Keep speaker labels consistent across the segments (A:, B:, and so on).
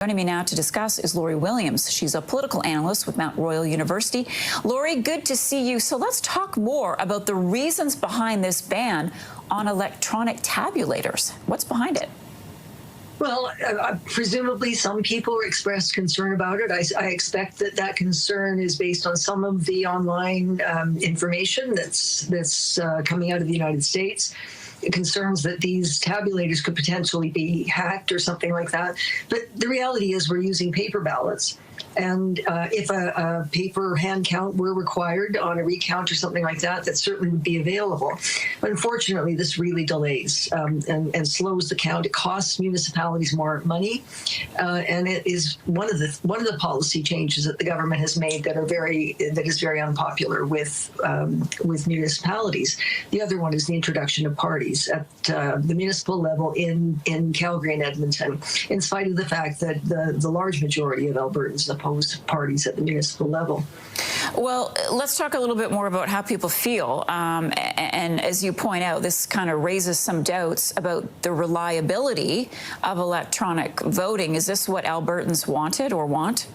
A: Joining me now to discuss is Lori Williams. She's a political analyst with Mount Royal University. Lori, good to see you. So let's talk more about the reasons behind this ban on electronic tabulators. What's behind it?
B: Well, presumably some people expressed concern about it. I expect that concern is based on some of the online information that's coming out of the United States. It concerns that these tabulators could potentially be hacked or something like that. But the reality is we're using paper ballots. And if a paper hand count were required on a recount or something like that, that certainly would be available. But unfortunately, this really delays and slows the count. It costs municipalities more money, and it is one of the policy changes that the government has made that is very unpopular with municipalities. The other one is the introduction of parties at the municipal level in Calgary and Edmonton, in spite of the fact that the large majority of Albertans oppose parties at the municipal level.
A: Well, let's talk a little bit more about how people feel. And as you point out, this kind of raises some doubts about the reliability of electronic voting. Is this what Albertans wanted or want?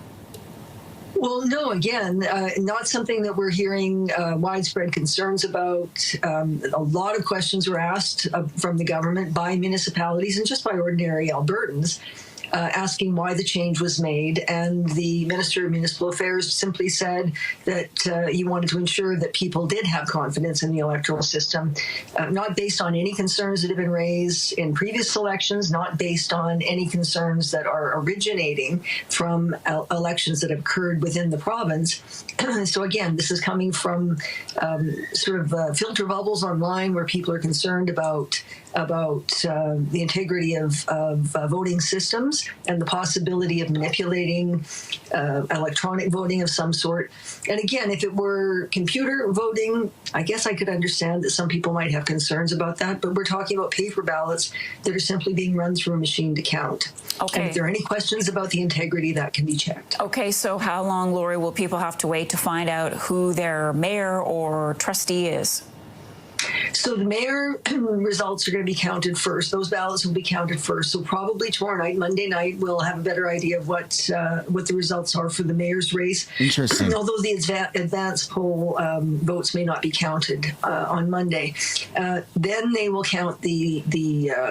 B: Well, no, again, not something that we're hearing widespread concerns about. A lot of questions were asked from the government by municipalities and just by ordinary Albertans, asking why the change was made. And the Minister of Municipal Affairs simply said that he wanted to ensure that people did have confidence in the electoral system, not based on any concerns that have been raised in previous elections, not based on any concerns that are originating from elections that have occurred within the province. So again, this is coming from sort of filter bubbles online where people are concerned about the integrity of voting systems and the possibility of manipulating electronic voting of some sort. And again, if it were computer voting, I guess I could understand that some people might have concerns about that, but we're talking about paper ballots that are simply being run through a machine to count.
A: Okay.
B: And if there are any questions about the integrity, that can be checked.
A: Okay, so how long, Lori, will people have to wait to find out who their mayor or trustee is?
B: So the mayor results are going to be counted first. Those ballots will be counted first. So probably tomorrow night, Monday night, we'll have a better idea of what the results are for the mayor's race.
C: Interesting.
B: Although the advance poll votes may not be counted on Monday. Then they will count the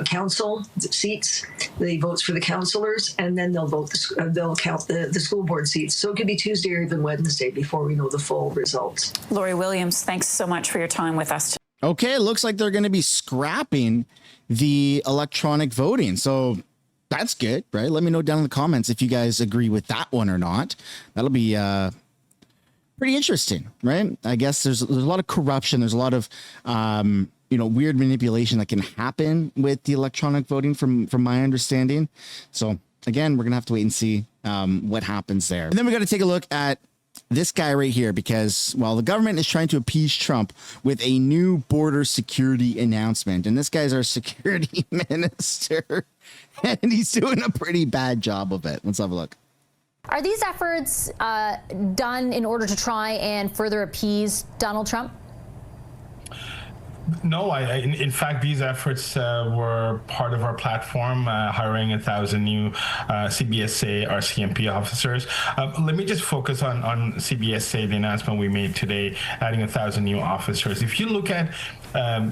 B: council seats, the votes for the councillors, and then they'll count the school board seats. So it could be Tuesday or even Wednesday before we know the full results.
A: Lori Williams, thanks so much for your time with us today.
C: Okay, it looks like they're going to be scrapping the electronic voting. So that's good, right? Let me know down in the comments if you guys agree with that one or not. That'll be pretty interesting, right? I guess there's a lot of corruption. There's a lot of weird manipulation that can happen with the electronic voting from my understanding. So again, we're going to have to wait and see what happens there. And then we got to take a look at this guy right here, because, well, the government is trying to appease Trump with a new border security announcement. And this guy's our security minister, and he's doing a pretty bad job of it. Let's have a look.
D: Are these efforts done in order to try and further appease Donald Trump?
E: No, in fact, these efforts were part of our platform, hiring 1,000 new CBSA RCMP officers. Let me just focus on CBSA, the announcement we made today, adding 1,000 new officers. If you look at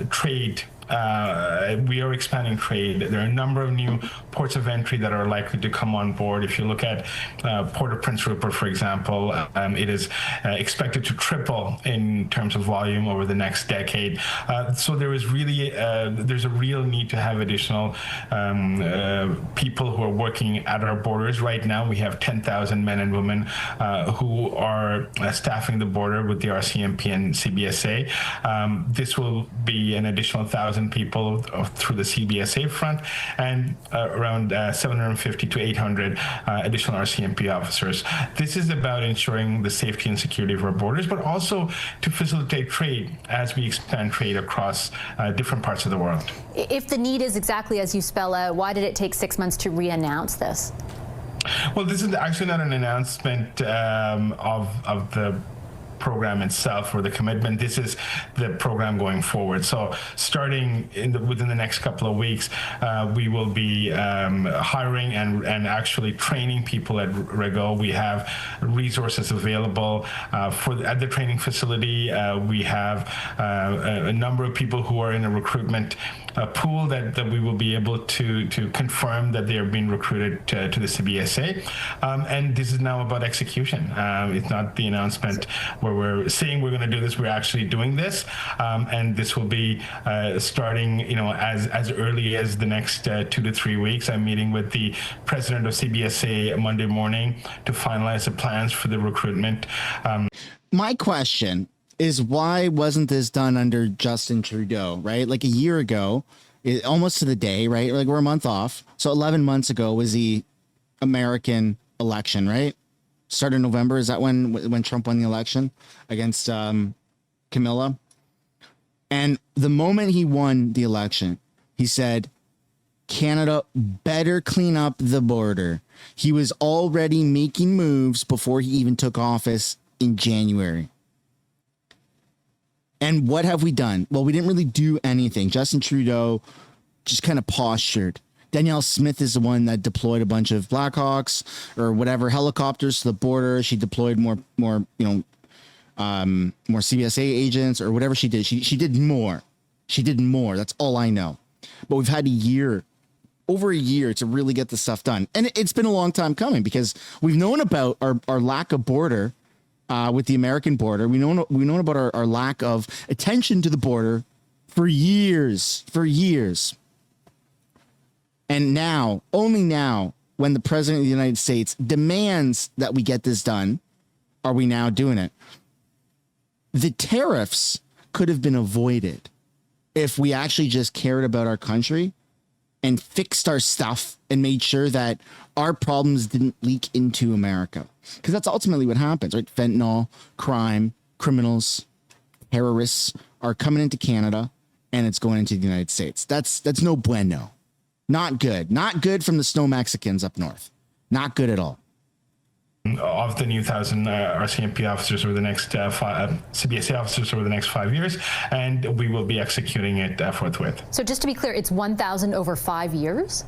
E: trade, we are expanding trade. There are a number of new ports of entry that are likely to come on board. If you look at Port of Prince Rupert, for example, it is expected to triple in terms of volume over the next decade. So there is really there's a real need to have additional people who are working at our borders. Right now, we have 10,000 men and women who are staffing the border with the RCMP and CBSA. This will be an additional 1,000 people through the CBSA front, and around 750 to 800 additional RCMP officers. This is about ensuring the safety and security of our borders, but also to facilitate trade as we expand trade across different parts of the world.
D: If the need is exactly as you spell out, why did it take 6 months to re-announce this?
E: Well, this is actually not an announcement of the program itself or the commitment. This is the program going forward. So starting within the next couple of weeks, we will be hiring and actually training people at Rego. We have resources available at the training facility. We have a number of people who are in a recruitment pool that we will be able to confirm that they are being recruited to the CBSA. And this is now about execution. It's not the announcement where we're saying we're going to do this. We're actually doing this. And this will be starting, as early as the next 2 to 3 weeks. I'm meeting with the president of CBSA Monday morning to finalize the plans for the recruitment.
C: My question is, why wasn't this done under Justin Trudeau, right? Like a year ago, almost to the day, right? Like we're a month off. So 11 months ago was the American election, right? Start of November. Is that when Trump won the election against Camilla? And the moment he won the election, he said, Canada better clean up the border. He was already making moves before he even took office in January. And what have we done? Well, we didn't really do anything. Justin Trudeau just kind of postured. Danielle Smith is the one that deployed a bunch of Blackhawks or whatever helicopters to the border. She deployed more CBSA agents or whatever she did. She did more. She did more. That's all I know. But we've had over a year to really get this stuff done. And it's been a long time coming because we've known about our lack of border with the American border. We've known about our lack of attention to the border for years. And now, only now, when the president of the United States demands that we get this done, are we now doing it? The tariffs could have been avoided if we actually just cared about our country and fixed our stuff and made sure that our problems didn't leak into America. Because that's ultimately what happens, right? Fentanyl, crime, criminals, terrorists are coming into Canada and it's going into the United States. That's no bueno. Not good. Not good from the snow Mexicans up north. Not good at all.
E: Of the new 1,000 RCMP officers over the next CBSA officers over the next 5 years, and we will be executing it forthwith.
D: So just to be clear, it's 1,000 over 5 years?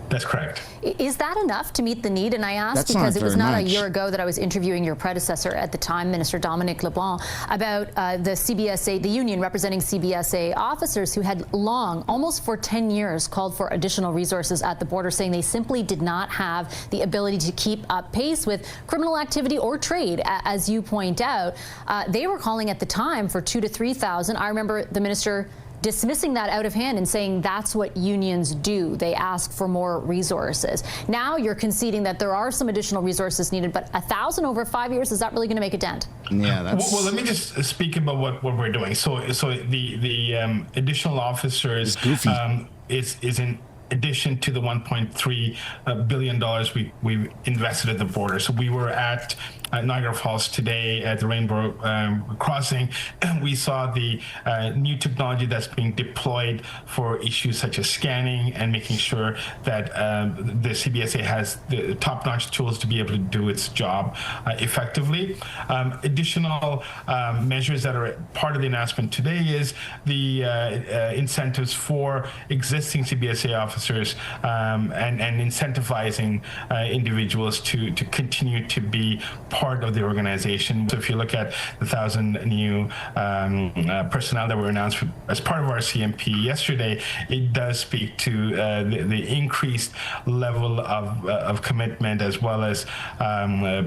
E: That's correct.
D: Is that enough to meet the need? And I ask
C: That's
D: because
C: not
D: it was
C: very
D: not
C: much.
D: a year ago that I was interviewing your predecessor at the time, Minister Dominic LeBlanc, about the CBSA, the union representing CBSA officers who had long, almost for 10 years, called for additional resources at the border, saying they simply did not have the ability to keep up pace with criminal activity or trade, as you point out. They were calling at the time for 2,000 to 3,000. I remember the minister dismissing that out of hand and saying that's what unions do. They ask for more resources. Now you're conceding that there are some additional resources needed, but 1,000 over 5 years, is that really going to make a dent?
C: Yeah, that's...
E: Well, let me just speak about what we're doing. So the additional officers is in addition to the $1.3 billion we've invested at the border. So we were at Niagara Falls today at the Rainbow Crossing, and we saw the new technology that's being deployed for issues such as scanning and making sure that the CBSA has the top-notch tools to be able to do its job effectively. Additional measures that are part of the announcement today is the incentives for existing CBSA officers and incentivizing individuals to continue to be part of the organization. So if you look at the 1,000 new personnel that were announced as part of our CMP yesterday, it does speak to the increased level of commitment as well as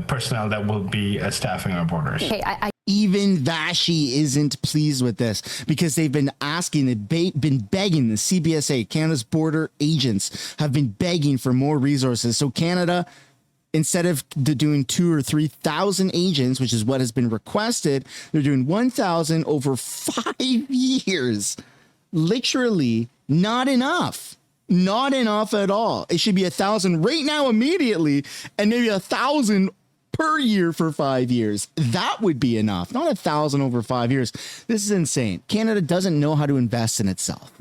E: personnel that will be staffing our borders.
D: Okay,
C: Even Vashi isn't pleased with this because they've been asking, been begging, the CBSA, Canada's border agents, have been begging for more resources. So Canada, instead of doing 2,000 or 3,000 agents, which is what has been requested, they're doing 1,000 over 5 years. Literally not enough. Not enough at all. It should be 1,000 right now immediately and maybe 1,000 per year for 5 years. That would be enough. Not 1,000 over 5 years. This is insane. Canada doesn't know how to invest in itself.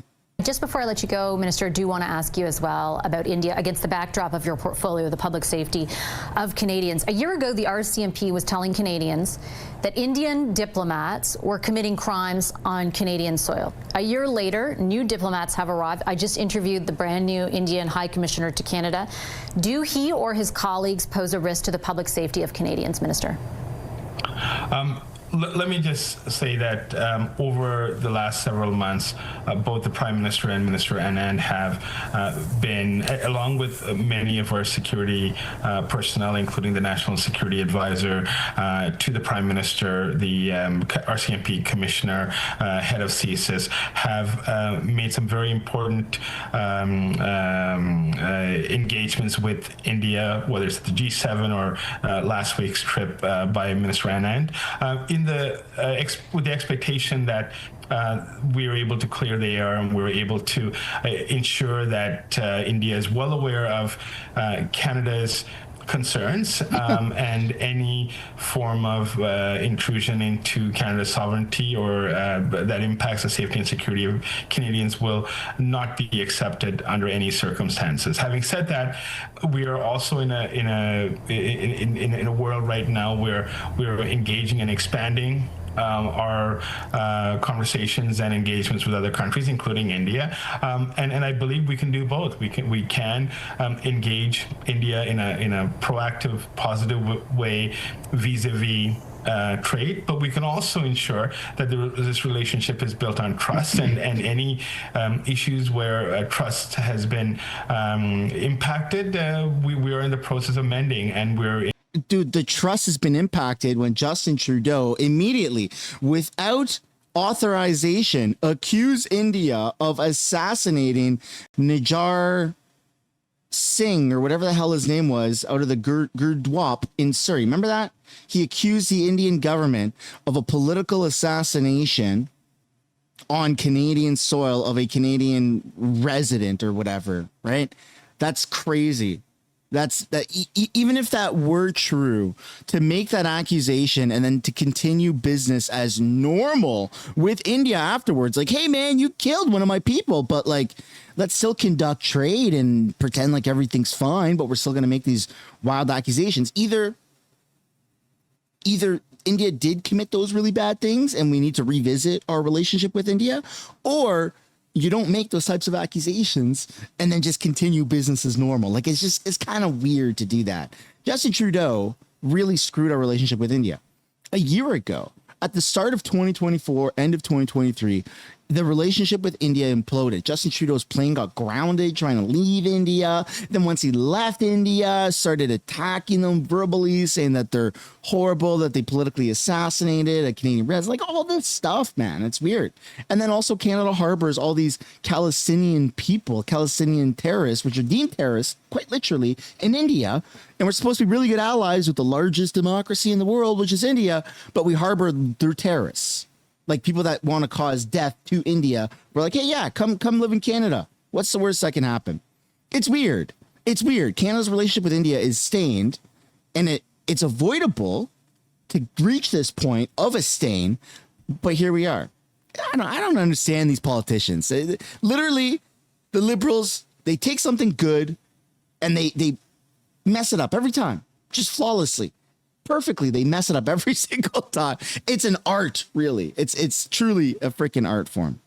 D: Just before I let you go, Minister, I do want to ask you as well about India against the backdrop of your portfolio, the public safety of Canadians. A year ago, the RCMP was telling Canadians that Indian diplomats were committing crimes on Canadian soil. A year later, new diplomats have arrived. I just interviewed the brand new Indian High Commissioner to Canada. Do he or his colleagues pose a risk to the public safety of Canadians, Minister?
E: Let me just say that over the last several months, both the Prime Minister and Minister Anand have been, along with many of our security personnel, including the National Security Advisor to the Prime Minister, the RCMP Commissioner, head of CSIS, have made some very important engagements with India, whether it's the G7 or last week's trip by Minister Anand. With the expectation that we are able to clear the air and we're able to ensure that India is well aware of Canada's concerns and any form of intrusion into Canada's sovereignty or that impacts the safety and security of Canadians will not be accepted under any circumstances. Having said that, we are also in a world right now where we're engaging and expanding our conversations and engagements with other countries, including India, and I believe we can do both. We can engage India in a proactive, positive way vis-a-vis trade, but we can also ensure that this relationship is built on trust, and any issues where trust has been impacted, we are in the process of mending, and we're.
C: Dude, the trust has been impacted when Justin Trudeau immediately, without authorization, accused India of assassinating Nijar Singh, or whatever the hell his name was, out of the Gurdwap in Surrey. Remember that? He accused the Indian government of a political assassination on Canadian soil of a Canadian resident or whatever, right? That's crazy. Even if that were true, to make that accusation and then to continue business as normal with India afterwards, like, hey man, you killed one of my people, but like, let's still conduct trade and pretend like everything's fine, but we're still going to make these wild accusations. Either India did commit those really bad things and we need to revisit our relationship with India, or you don't make those types of accusations and then just continue business as normal. Like, it's kind of weird to do that. Justin Trudeau really screwed our relationship with India. A year ago, at the start of 2024, end of 2023, the relationship with India imploded. Justin Trudeau's plane got grounded trying to leave India. Then once he left India, started attacking them verbally, saying that they're horrible, that they politically assassinated a Canadian resident, like all this stuff, man. It's weird. And then also Canada harbors all these Palestinian people, Palestinian terrorists, which are deemed terrorists, quite literally, in India. And we're supposed to be really good allies with the largest democracy in the world, which is India, but we harbor their terrorists. Like people that want to cause death to India. We're like, hey, yeah, come live in Canada. What's the worst that can happen? It's weird. It's weird. Canada's relationship with India is stained, and it's avoidable to reach this point of a stain. But here we are. I don't understand these politicians. Literally, the Liberals, they take something good and they mess it up every time, just flawlessly. Perfectly, they mess it up every single time. It's an art, really. It's truly a freaking art form.